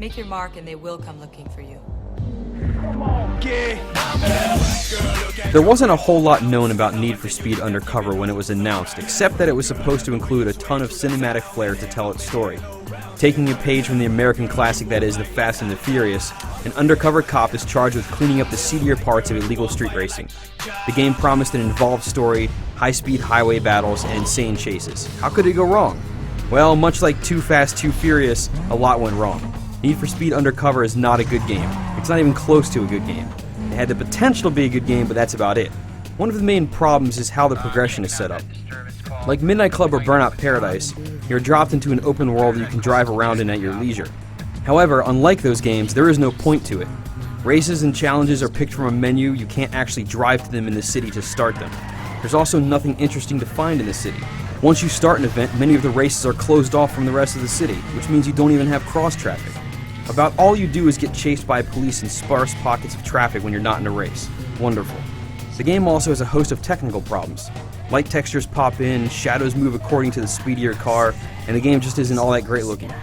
Make your mark and they will come looking for you. There wasn't a whole lot known about Need for Speed Undercover when it was announced, except that it was supposed to include a ton of cinematic flair to tell its story. Taking a page from the American classic that is The Fast and the Furious, an undercover cop is charged with cleaning up the seedier parts of illegal street racing. The game promised an involved story, high-speed highway battles, and insane chases. How could it go wrong? Well, much like Too Fast, Too Furious, a lot went wrong. Need for Speed Undercover is not a good game. It's not even close to a good game. It had the potential to be a good game, but that's about it. One of the main problems is how the progression is set up. Like Midnight Club or Burnout Paradise, you're dropped into an open world that you can drive around in at your leisure. However, unlike those games, there is no point to it. Races and challenges are picked from a menu, you can't actually drive to them in the city to start them. There's also nothing interesting to find in the city. Once you start an event, many of the races are closed off from the rest of the city, which means you don't even have cross-traffic. About all you do is get chased by police in sparse pockets of traffic when you're not in a race. Wonderful. The game also has a host of technical problems. Light textures pop in, shadows move according to the speed of your car, and the game just isn't all that great looking.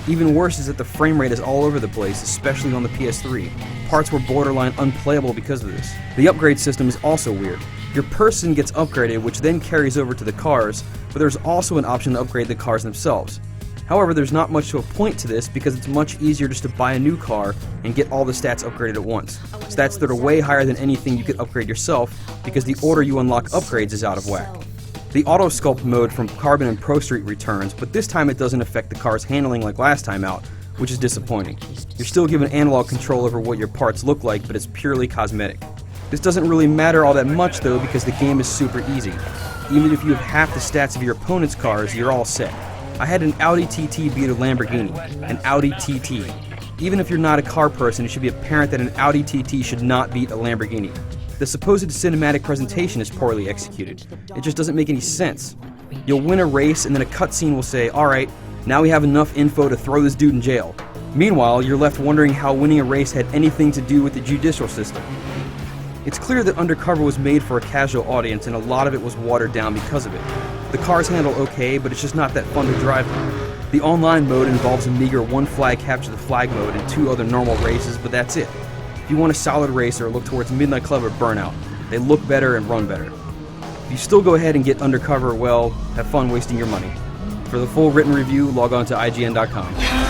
Even worse is that the frame rate is all over the place, especially on the PS3. Parts were borderline unplayable because of this. The upgrade system is also weird. Your person gets upgraded, which then carries over to the cars, but there's also an option to upgrade the cars themselves. However, there's not much to a point to this because it's much easier just to buy a new car and get all the stats upgraded at once. Stats that are way higher than anything you could upgrade yourself because the order you unlock upgrades is out of whack. The auto sculpt mode from Carbon and Pro Street returns, but this time it doesn't affect the car's handling like last time out, which is disappointing. You're still given analog control over what your parts look like, but it's purely cosmetic. This doesn't really matter all that much though because the game is super easy. Even if you have half the stats of your opponent's cars, you're all set. I had an Audi TT beat a Lamborghini, an Audi TT. Even if you're not a car person, it should be apparent that an Audi TT should not beat a Lamborghini. The supposed cinematic presentation is poorly executed. It just doesn't make any sense. You'll win a race and then a cutscene will say, alright, now we have enough info to throw this dude in jail. Meanwhile, you're left wondering how winning a race had anything to do with the judicial system. It's clear that Undercover was made for a casual audience and a lot of it was watered down because of it. The cars handle okay, but it's just not that fun to drive them. The online mode involves a meager one flag capture the flag mode and 2 other normal races, but that's it. If you want a solid racer, look towards Midnight Club or Burnout. They look better and run better. If you still go ahead and get Undercover, well, have fun wasting your money. For the full written review, log on to IGN.com.